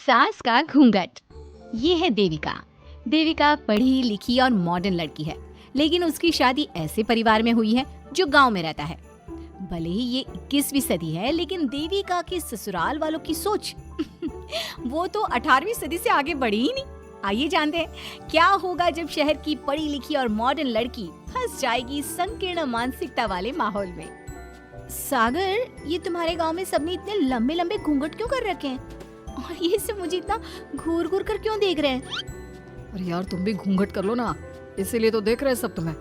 सास का घूंघट। ये है देविका। देविका पढ़ी लिखी और मॉडर्न लड़की है, लेकिन उसकी शादी ऐसे परिवार में हुई है जो गांव में रहता है। भले ही ये 21वीं सदी है, लेकिन देविका के ससुराल वालों की सोच वो तो 18वीं सदी से आगे बढ़ी ही नहीं। आइए जानते हैं क्या होगा जब शहर की पढ़ी लिखी और मॉडर्न लड़की फंस जाएगी संकीर्ण मानसिकता वाले माहौल में। सागर, ये तुम्हारे गांव में सबने इतने लंबे लंबे घूंघट क्यों कर रखे हैं? और ये सब मुझे इतना घूर घूर कर क्यों देख रहे हैं? अरे यार, तुम भी घूंघट कर लो ना, इसीलिए तो देख रहे हैं सब तुम्हें।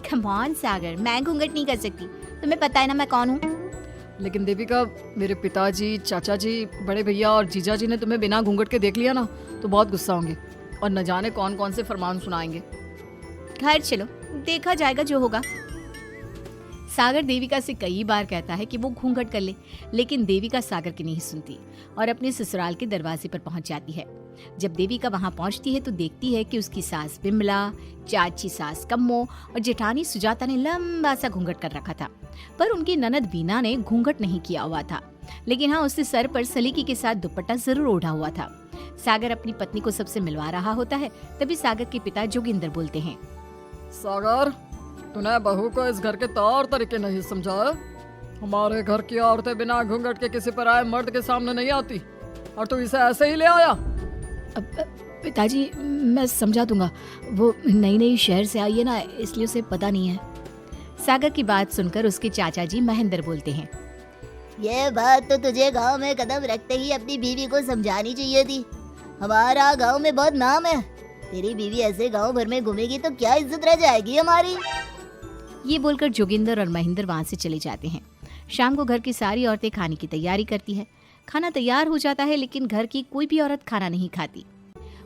कम ऑन सागर, मैं घूंघट नहीं कर सकती। तुम्हें पता है ना मैं कौन हूँ। लेकिन देविका, मेरे पिताजी, चाचा जी, बड़े भैया और जीजा जी ने तुम्हें बिना घूंघट के देख लिया ना तो बहुत गुस्सा होंगे और न जाने कौन कौन से फरमान सुनाएंगे। खैर चलो, देखा जाएगा जो होगा। सागर देविका से कई बार कहता है कि वो घूंघट कर ले, लेकिन देविका सागर की नहीं सुनती और अपने ससुराल के दरवाजे पर पहुंच जाती है। जब देविका वहां पहुंचती है तो देखती है कि उसकी सास बिमला, चाची सास कम्मो और जेठानी सुजाता ने लंबा सा घूंघट कर रखा था, पर उनकी ननद बीना ने घूंघट नहीं किया हुआ था। लेकिन हाँ, उसने सर पर सलीकी के साथ दुपट्टा जरूर ओढ़ा हुआ था। सागर अपनी पत्नी को सबसे मिलवा रहा होता है, तभी सागर के पिता जोगिंदर बोलते हैं, सागर, तूने बहू को इस घर के तौर तरीके नहीं समझा। हमारे घर की औरतें बिना घूंघट के किसी पर आए मर्द के सामने नहीं आती और तू इसे ऐसे ही ले आया। पिताजी, मैं समझा दूंगा। वो नई नई शहर से आई है ना, इसलिए उसे पता नहीं है। सागर की बात सुनकर उसके चाचा जी महेंद्र बोलते हैं, ये बात तो तुझे गांव में कदम रखते ही अपनी बीवी को समझानी चाहिए थी। हमारा गांव में बहुत नाम है। तेरी बीवी ऐसे गांव भर में घूमेगी तो क्या इज्जत रह जाएगी हमारी। ये बोलकर जोगिंदर और महेंद्र वहाँ से चले जाते हैं। शाम को घर की सारी औरतें खाने की तैयारी करती है। खाना तैयार हो जाता है, लेकिन घर की कोई भी औरत खाना नहीं खाती।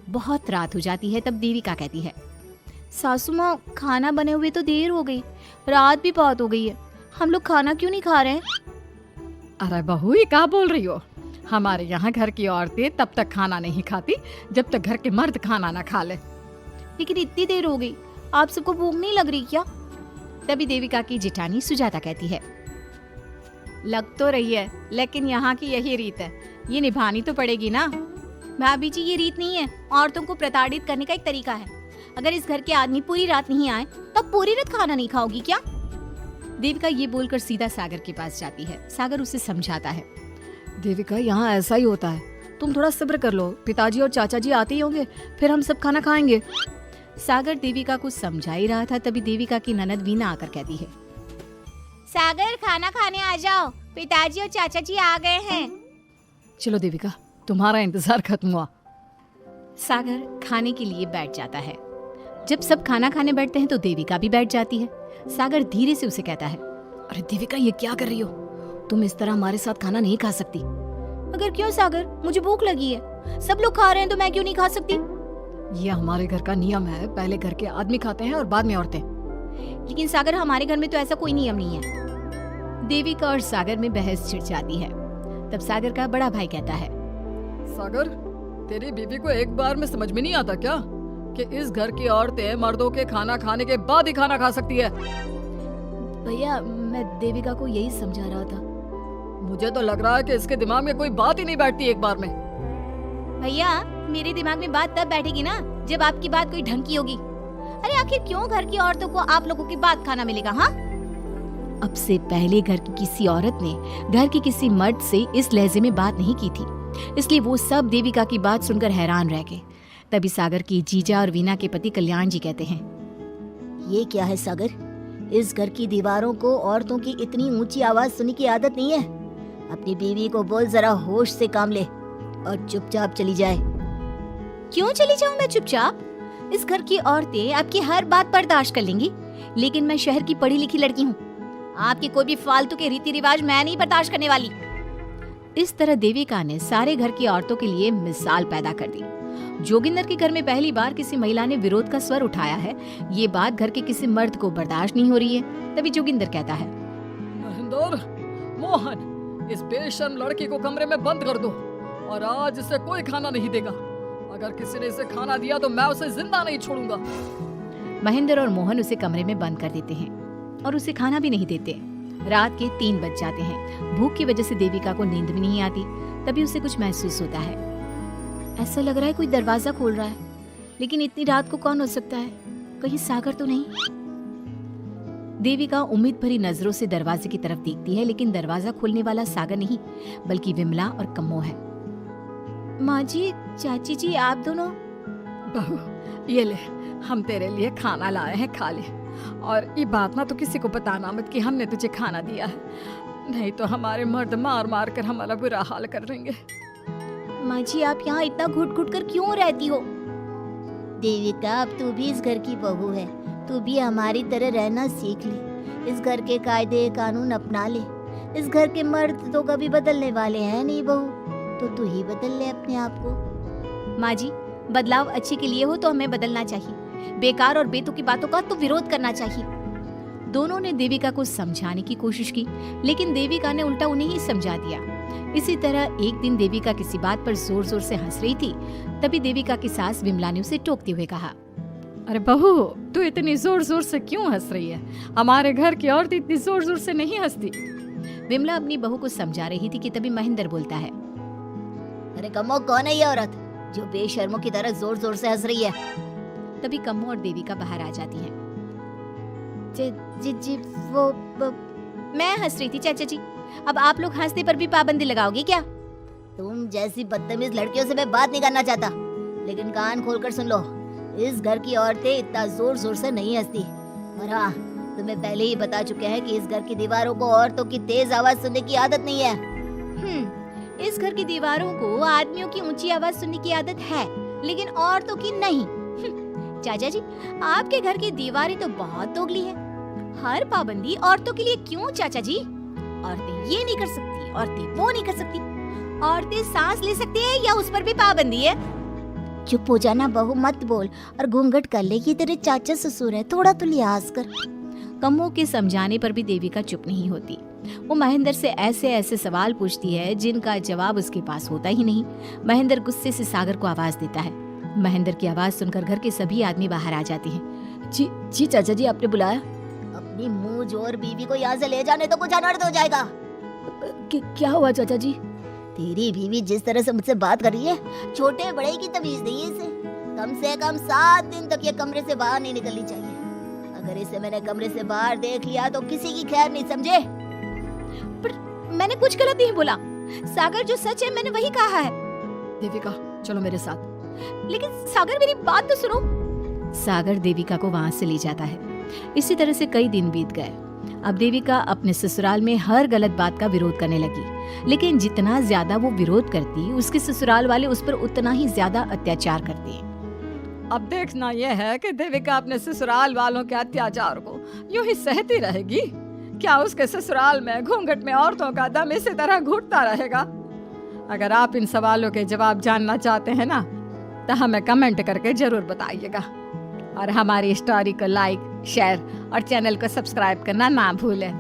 बहुत रात हो जाती है, तब देविका कहती है, सासू माँ, खाना बने हुए तो देर हो गई, रात भी बहुत हो गई है, हम लोग खाना क्यों नहीं खा रहे हैं? अरे बहू, ये क्या बोल रही हो? हमारे यहाँ घर की औरतें तब तक खाना नहीं खाती जब तक घर के मर्द खाना ना खा ले। लेकिन इतनी देर हो गई, आप सबको भूख नहीं लग रही क्या? तभी देविका की जेठानी सुजाता कहती है, लग तो रही है, लेकिन यहाँ की यही रीत है, ये निभानी तो पड़ेगी ना। भाभी जी, ये रीत नहीं है, औरतों को प्रताड़ित करने का एक तरीका है। अगर इस घर के आदमी पूरी रात नहीं आए तो पूरी रात खाना नहीं खाओगी क्या? देविका ये बोलकर सीधा सागर के पास जाती है। सागर उसे समझाता है, देविका, यहाँ ऐसा ही होता है, तुम थोड़ा सब्र कर लो, पिताजी और चाचा जी आते ही होंगे, फिर हम सब खाना खाएंगे। सागर देविका को समझा ही रहा था, तभी देविका की ननद वीना आकर कहती है, सागर, खाना खाने आ जाओ, पिताजी और चाचा जी आ गए हैं। चलो देविका, तुम्हारा इंतजार खत्म हुआ। सागर खाने के लिए बैठ जाता है। जब सब खाना खाने बैठते हैं तो देविका भी बैठ जाती है। सागर धीरे से उसे कहता है, अरे देविका, ये क्या कर रही हो? तुम इस तरह हमारे साथ खाना नहीं खा सकती। अगर क्यों सागर, मुझे भूख लगी है, सब लोग खा रहे हैं तो मैं क्यों नहीं खा सकती? ये हमारे घर का नियम है, पहले घर के आदमी खाते हैं और बाद में औरतें। लेकिन सागर, हमारे घर में तो ऐसा कोई नियम नहीं है। देविका और सागर में बहस छिड़ जाती है। तब सागर का बड़ा भाई कहता है, सागर, तेरी बीवी को एक बार में समझ में नहीं आता क्या कि इस घर की औरतें मर्दों के खाना खाने के बाद ही खाना खा सकती है? भैया, मैं देविका को यही समझा रहा था। मुझे तो लग रहा है कि इसके दिमाग में कोई बात ही नहीं बैठती एक बार में। भैया, मेरे दिमाग में बात तब बैठेगी ना जब आपकी बात कोई ढंग की होगी। अरे आखिर क्यों घर की औरतों को आप लोगों की बात खाना मिलेगा? हाँ, अब से पहले घर की किसी औरत ने घर के किसी मर्द से इस लहजे में बात नहीं की थी, इसलिए वो सब देविका की बात सुनकर हैरान रह गए। तभी सागर की जीजा और वीना के पति कल्याण जी कहते हैं, ये क्या है सागर, इस घर की दीवारों को औरतों की इतनी ऊंची आवाज सुनने की आदत नहीं है। अपनी बीवी को बोल जरा होश से काम ले और चुपचाप चली जाए। क्यों चली जाऊं मैं चुपचाप? इस घर की औरतें आपकी हर बात बर्दाश्त कर लेंगी, लेकिन मैं शहर की पढ़ी लिखी लड़की हूँ। आपके कोई भी फालतू के रीति रिवाज मैं नहीं बर्दाश्त करने वाली। इस तरह देविका ने सारे घर की औरतों के लिए मिसाल पैदा कर दी। जोगिंदर के घर में पहली बार किसी महिला ने विरोध का स्वर उठाया है। ये बात घर के किसी मर्द को बर्दाश्त नहीं हो रही है। तभी जोगिंदर कहता है, महेंद्र, मोहन, इस बेशर्म लड़की को कमरे में बंद कर दो और आज इसे कोई खाना नहीं देगा। अगर किसी ने इसे खाना दिया तो मैं उसे जिंदा नहीं छोड़ूंगा। महेंद्र और मोहन उसे कमरे में बंद कर देते हैं और उसे खाना भी नहीं देते। रात के 3 बज जाते हैं। भूख की वजह से देविका को नींद भी नहीं आती। तभी उसे कुछ महसूस होता है। ऐसा लग रहा है कोई दरवाजा खोल रहा है, लेकिन इतनी रात को कौन हो सकता है? कहीं सागर तो नहीं? देविका उम्मीद भरी नजरों से दरवाजे की तरफ देखती है, लेकिन दरवाजा खोलने वाला सागर नहीं बल्कि विमला और कम्मो है। माँ जी, चाची जी, आप दोनों? बहू, ये ले, हम तेरे लिए खाना लाए हैं, खा ले। और ये बात ना तो किसी को बताना मत कि हमने तुझे खाना दिया है, नहीं तो हमारे मर्द मार मार कर हमारा बुरा हाल कर देंगे। माँ जी, आप यहाँ इतना घुट घुट कर क्यों रहती हो? देविका, अब तू भी इस घर की बहू है, तू भी हमारी तरह रहना सीख ले। इस घर के कायदे कानून अपना ले। इस घर के मर्द तो कभी बदलने वाले हैं नहीं बहू, तो तू ही बदल ले अपने आप को। माँ जी, बदलाव अच्छे के लिए हो तो हमें बदलना चाहिए, बेकार और बेतुकी बातों का तो विरोध करना चाहिए। दोनों ने देविका को समझाने की कोशिश की, लेकिन देविका ने उल्टा उन्हें ही समझा दिया। इसी तरह एक दिन देविका किसी बात पर जोर जोर से हंस रही थी, तभी देविका की सास विमला ने उसे टोकते हुए कहा, अरे बहू, तू इतनी जोर जोर से क्यों हंस रही है? हमारे घर की औरत इतनी जोर जोर से नहीं हंसती। विमला अपनी बहू को समझा रही थी कि तभी महेंद्र बोलता है, अरे कम्मो, कौन है ये औरत जो बेशर्मों की तरह जोर जोर से हंस रही है? तभी कम्मो और देविका बाहर आ जाती हैं। जी जी जी, वो मैं हंस रही थी चाचा जी, अब आप लोग हंसने पर भी पाबंदी लगाओगे क्या? तुम जैसी बदतमीज लड़कियों से मैं बात नहीं करना चाहता, लेकिन कान खोलकर सुन लो, इस घर की औरतें इतना जोर जोर से नहीं हंसती। और हाँ, तुम्हें पहले ही बता चुके हैं कि इस घर की दीवारों को औरतों की तेज आवाज सुनने की आदत नहीं है। इस घर की दीवारों को आदमियों की ऊंची आवाज सुनने की आदत है, लेकिन औरतों की नहीं। चाचा जी, आपके घर की दीवारें तो बहुत दोगली है। हर पाबंदी औरतों के लिए क्यों चाचा जी? औरतें ये नहीं कर सकती, औरतें वो नहीं कर सकती, औरतें सांस ले सकती है या उस पर भी पाबंदी है? चुप हो जाना बहू, मत बोल और घूंघट कर ले, ये तेरे चाचा ससुर है, थोड़ा तो लिहाज कर। कम्मो के समझाने पर भी देविका चुप नहीं होती। वो महेंद्र से ऐसे ऐसे सवाल पूछती है जिनका जवाब उसके पास होता ही नहीं। महेंद्र गुस्से से सागर को आवाज देता है। महेंद्र की आवाज सुनकर घर के सभी आदमी बाहर आ जाते हैं। जी जी चाचा जी, आपने बुलाया? अपनी मुंह जोर बीवी को यहाँ से ले जाने तो कुछ अनर्थ हो जाएगा। क्या हुआ चाचा जी? तेरी बीवी जिस तरह से मुझसे बात कर रही है, छोटे बड़े की तमीज नहीं है इसे। कम से कम 7 दिन तक ये कमरे से बाहर नहीं निकलनी चाहिए। अगर इसे मैंने कमरे से बाहर देख लिया तो किसी की खैर नहीं, समझे? पर मैंने कुछ गलत नहीं बोला। सागर, जो सच है मैंने वही कहा है। देविका, चलो मेरे साथ। लेकिन सागर, मेरी बात तो सुनो। सागर देविका को वहाँ से ले जाता है। इसी तरह से कई दिन बीत गए। अब देविका अपने ससुराल में हर गलत बात का विरोध करने लगी, लेकिन जितना ज्यादा वो विरोध करती, उसके ससुराल वाले उस पर उतना ही ज्यादा अत्याचार करते। अब देखना यह है कि देविका अपने ससुराल वालों के अत्याचार को यूं ही सहती रहेगी, क्या उसके ससुराल में घूंघट में औरतों का दम इसी तरह घुटता रहेगा? अगर आप इन सवालों के जवाब जानना चाहते हैं ना, तो हमें कमेंट करके जरूर बताइएगा। और हमारी स्टोरी को लाइक, शेयर और चैनल को सब्सक्राइब करना ना भूलें।